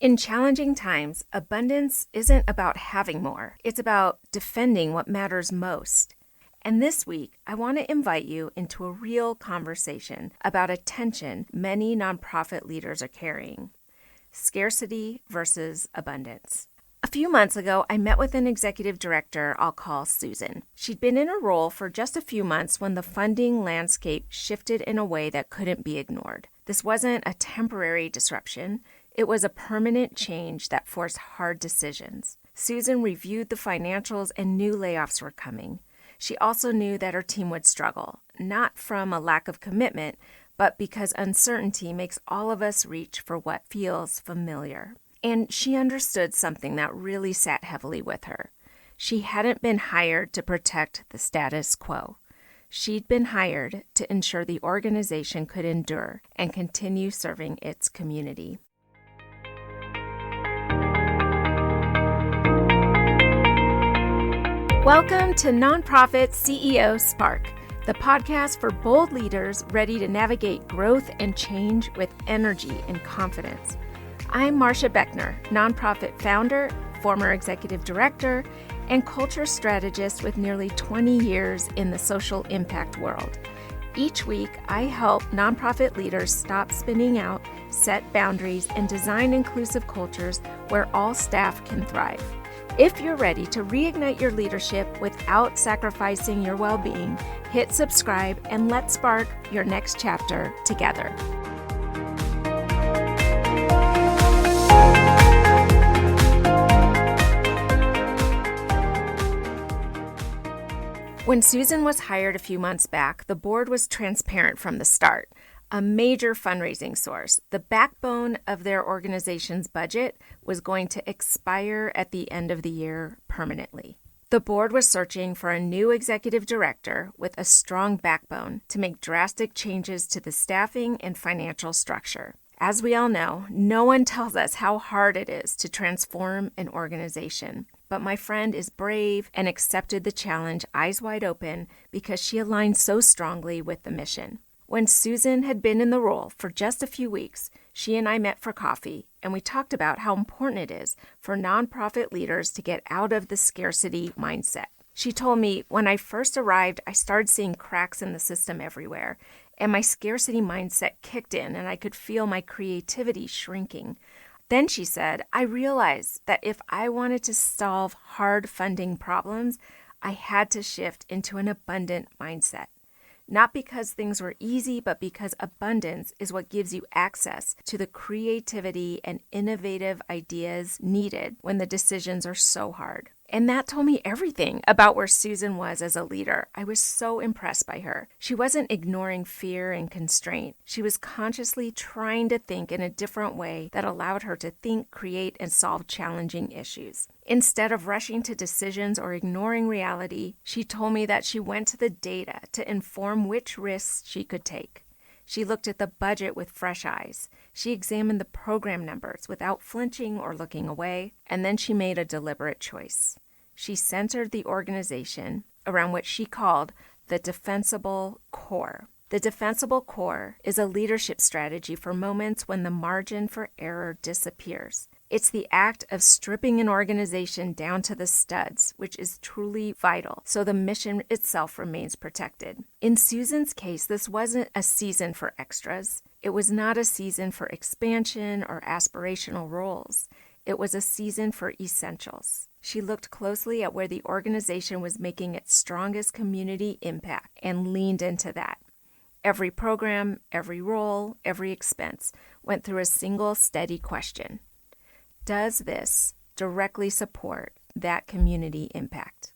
In challenging times, abundance isn't about having more. It's about defending what matters most. And this week, I want to invite you into a real conversation about a tension many nonprofit leaders are carrying: scarcity versus abundance. A few months ago, I met with an executive director I'll call Susan. She'd been in her role for just a few months when the funding landscape shifted in a way that couldn't be ignored. This wasn't a temporary disruption. It was a permanent change that forced hard decisions. Susan reviewed the financials and knew layoffs were coming. She also knew that her team would struggle, not from a lack of commitment, but because uncertainty makes all of us reach for what feels familiar. And she understood something that really sat heavily with her. She hadn't been hired to protect the status quo. She'd been hired to ensure the organization could endure and continue serving its community. Welcome to Nonprofit CEO Spark, the podcast for bold leaders ready to navigate growth and change with energy and confidence. I'm Marcia Beckner, nonprofit founder, former executive director, and culture strategist with nearly 20 years in the social impact world. Each week, I help nonprofit leaders stop spinning out, set boundaries, and design inclusive cultures where all staff can thrive. If you're ready to reignite your leadership without sacrificing your well-being, hit subscribe and let's spark your next chapter together. When Susan was hired a few months back, the board was transparent from the start. A major fundraising source, the backbone of their organization's budget, was going to expire at the end of the year permanently. The board was searching for a new executive director with a strong backbone to make drastic changes to the staffing and financial structure. As we all know, no one tells us how hard it is to transform an organization. But my friend is brave and accepted the challenge eyes wide open because she aligned so strongly with the mission. When Susan had been in the role for just a few weeks, she and I met for coffee, and we talked about how important it is for nonprofit leaders to get out of the scarcity mindset. She told me, when I first arrived, I started seeing cracks in the system everywhere, and my scarcity mindset kicked in, and I could feel my creativity shrinking. Then she said, I realized that if I wanted to solve hard funding problems, I had to shift into an abundant mindset. Not because things were easy, but because abundance is what gives you access to the creativity and innovative ideas needed when the decisions are so hard. And that told me everything about where Susan was as a leader. I was so impressed by her. She wasn't ignoring fear and constraint. She was consciously trying to think in a different way that allowed her to think, create, and solve challenging issues. Instead of rushing to decisions or ignoring reality, she told me that she went to the data to inform which risks she could take. She looked at the budget with fresh eyes. She examined the program numbers without flinching or looking away, and then she made a deliberate choice. She centered the organization around what she called the defensible core. The defensible core is a leadership strategy for moments when the margin for error disappears. It's the act of stripping an organization down to the studs, which is truly vital, so the mission itself remains protected. In Susan's case, this wasn't a season for extras. It was not a season for expansion or aspirational roles. It was a season for essentials. She looked closely at where the organization was making its strongest community impact and leaned into that. Every program, every role, every expense went through a single steady question. Does this directly support that community impact?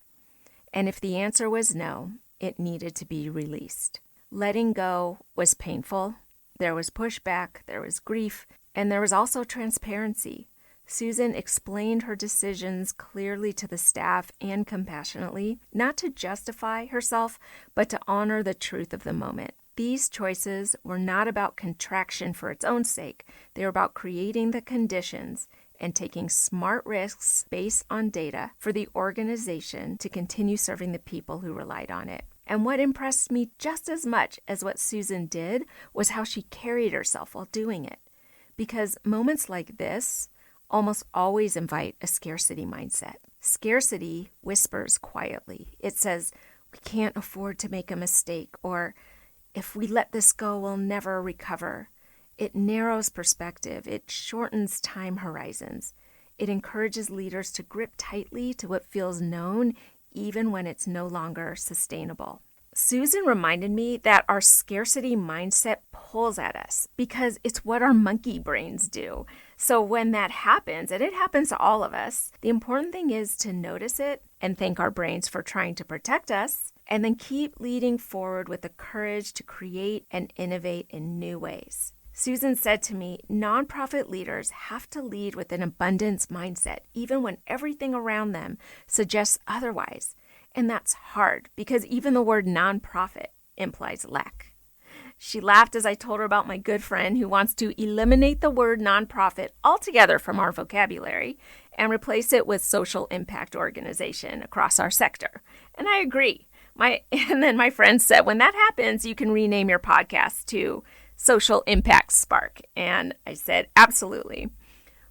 And if the answer was no, it needed to be released. Letting go was painful. There was pushback, there was grief, and there was also transparency. Susan explained her decisions clearly to the staff and compassionately, not to justify herself, but to honor the truth of the moment. These choices were not about contraction for its own sake. They were about creating the conditions and taking smart risks based on data for the organization to continue serving the people who relied on it. And what impressed me just as much as what Susan did was how she carried herself while doing it. Because moments like this almost always invite a scarcity mindset. Scarcity whispers quietly. It says, we can't afford to make a mistake, or if we let this go, we'll never recover. It narrows perspective. It shortens time horizons. It encourages leaders to grip tightly to what feels known, even when it's no longer sustainable. Susan reminded me that our scarcity mindset pulls at us because it's what our monkey brains do. So when that happens, and it happens to all of us, the important thing is to notice it and thank our brains for trying to protect us, and then keep leading forward with the courage to create and innovate in new ways. Susan said to me, nonprofit leaders have to lead with an abundance mindset, even when everything around them suggests otherwise. And that's hard because even the word nonprofit implies lack. She laughed as I told her about my good friend who wants to eliminate the word nonprofit altogether from our vocabulary and replace it with social impact organization across our sector. And I agree. And then my friend said, when that happens, you can rename your podcast to Social Impact Spark. And I said, absolutely.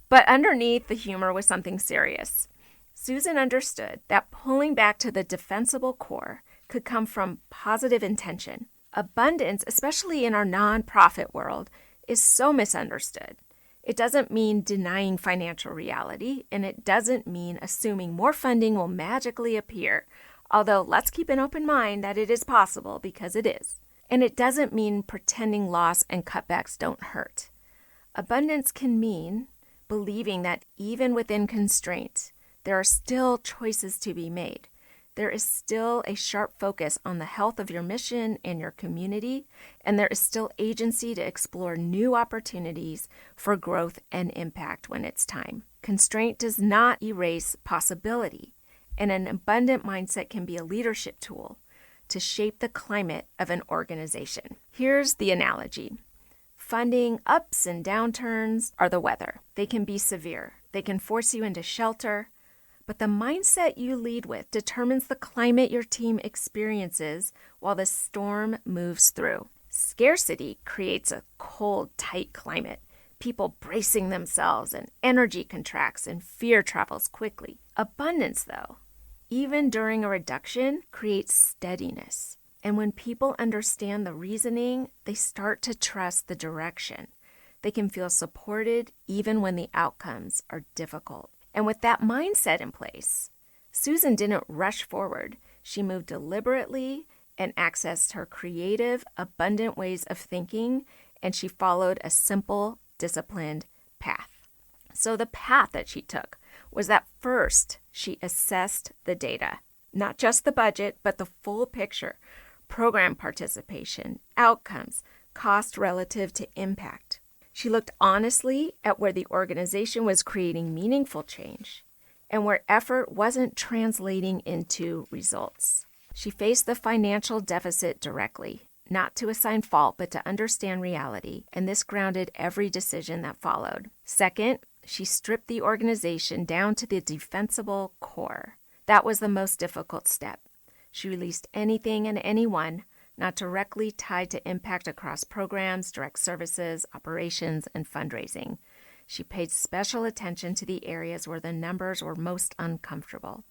But underneath the humor was something serious. Susan understood that pulling back to the defensible core could come from positive intention. Abundance, especially in our nonprofit world, is so misunderstood. It doesn't mean denying financial reality, and it doesn't mean assuming more funding will magically appear, although let's keep an open mind that it is possible because it is. And it doesn't mean pretending loss and cutbacks don't hurt. Abundance can mean believing that even within constraints, there are still choices to be made. There is still a sharp focus on the health of your mission and your community, and there is still agency to explore new opportunities for growth and impact when it's time. Constraint does not erase possibility, and an abundant mindset can be a leadership tool to shape the climate of an organization. Here's the analogy. Funding ups and downturns are the weather. They can be severe. They can force you into shelter. But the mindset you lead with determines the climate your team experiences while the storm moves through. Scarcity creates a cold, tight climate, people bracing themselves, and energy contracts and fear travels quickly. Abundance, though, even during a reduction, creates steadiness. And when people understand the reasoning, they start to trust the direction. They can feel supported even when the outcomes are difficult. And with that mindset in place, Susan didn't rush forward. She moved deliberately and accessed her creative, abundant ways of thinking, and she followed a simple, disciplined path. So the path that she took was that first she assessed the data, not just the budget, but the full picture, program participation, outcomes, cost relative to impact. She looked honestly at where the organization was creating meaningful change and where effort wasn't translating into results. She faced the financial deficit directly, not to assign fault, but to understand reality, and this grounded every decision that followed. Second, she stripped the organization down to the defensible core. That was the most difficult step. She released anything and anyone not directly tied to impact across programs, direct services, operations, and fundraising. She paid special attention to the areas where the numbers were most uncomfortable.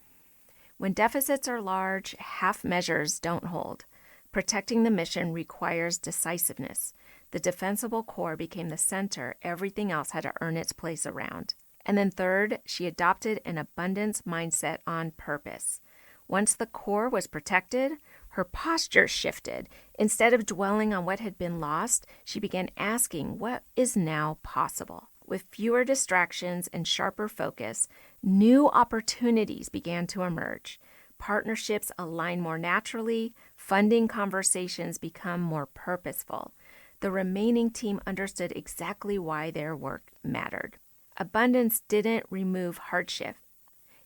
When deficits are large, half measures don't hold. Protecting the mission requires decisiveness. The defensible core became the center. Everything else had to earn its place around. And then third, she adopted an abundance mindset on purpose. Once the core was protected, her posture shifted. Instead of dwelling on what had been lost, she began asking what is now possible. With fewer distractions and sharper focus, new opportunities began to emerge. Partnerships align more naturally, funding conversations become more purposeful. The remaining team understood exactly why their work mattered. Abundance didn't remove hardship.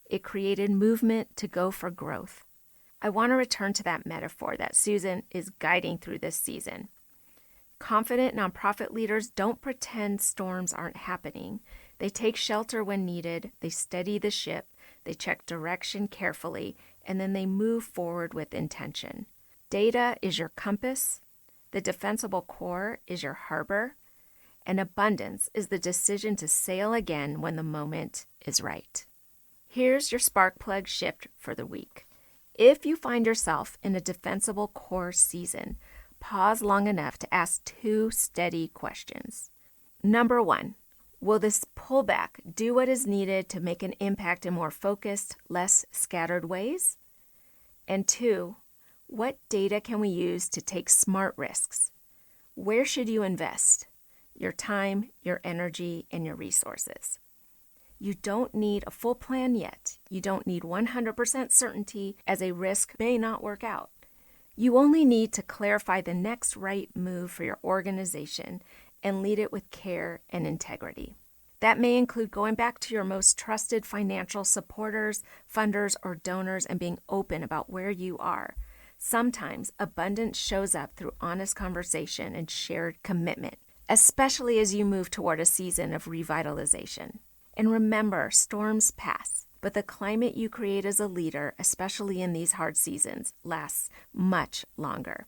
It created movement to go for growth. I want to return to that metaphor that Susan is guiding through this season. Confident nonprofit leaders don't pretend storms aren't happening. They take shelter when needed, they steady the ship, they check direction carefully, and then they move forward with intention. Data is your compass, the defensible core is your harbor, and abundance is the decision to sail again when the moment is right. Here's your spark plug shift for the week. If you find yourself in a defensible core season, pause long enough to ask 2 steady questions. Number 1, will this pullback do what is needed to make an impact in more focused, less scattered ways? And 2, what data can we use to take smart risks? Where should you invest your time, your energy, and your resources? You don't need a full plan yet. You don't need 100% certainty, as a risk may not work out. You only need to clarify the next right move for your organization and lead it with care and integrity. That may include going back to your most trusted financial supporters, funders, or donors and being open about where you are. Sometimes abundance shows up through honest conversation and shared commitment, especially as you move toward a season of revitalization. And remember, storms pass, but the climate you create as a leader, especially in these hard seasons, lasts much longer.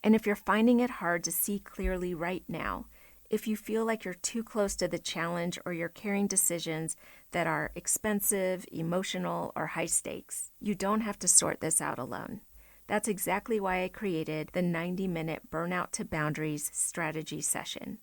And if you're finding it hard to see clearly right now, if you feel like you're too close to the challenge or you're carrying decisions that are expensive, emotional, or high stakes, you don't have to sort this out alone. That's exactly why I created the 90-minute Burnout to Boundaries strategy session.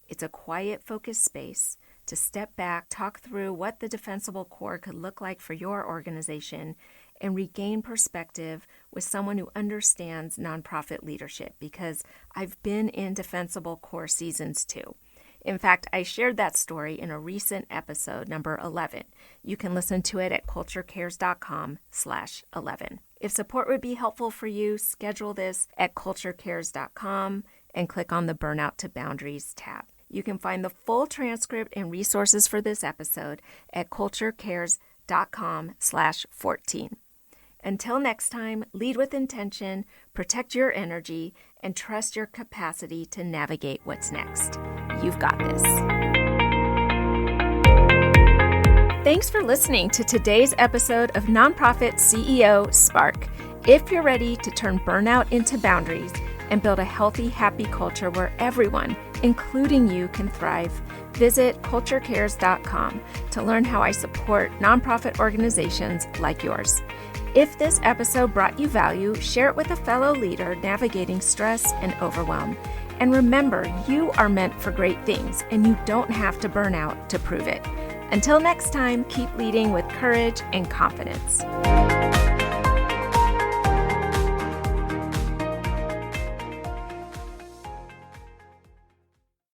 It's a quiet, focused space to step back, talk through what the defensible core could look like for your organization, and regain perspective with someone who understands nonprofit leadership, because I've been in defensible core seasons too. In fact, I shared that story in a recent episode, number 11. You can listen to it at culturecares.com/11. If support would be helpful for you, schedule this at culturecares.com and click on the Burnout to Boundaries tab. You can find the full transcript and resources for this episode at culturecares.com/14. Until next time, lead with intention, protect your energy, and trust your capacity to navigate what's next. You've got this. Thanks for listening to today's episode of Nonprofit CEO Spark. If you're ready to turn burnout into boundaries and build a healthy, happy culture where everyone, including you, can thrive, visit culturecares.com to learn how I support nonprofit organizations like yours. If this episode brought you value, share it with a fellow leader navigating stress and overwhelm. And remember, you are meant for great things, and you don't have to burn out to prove it. Until next time, keep leading with courage and confidence.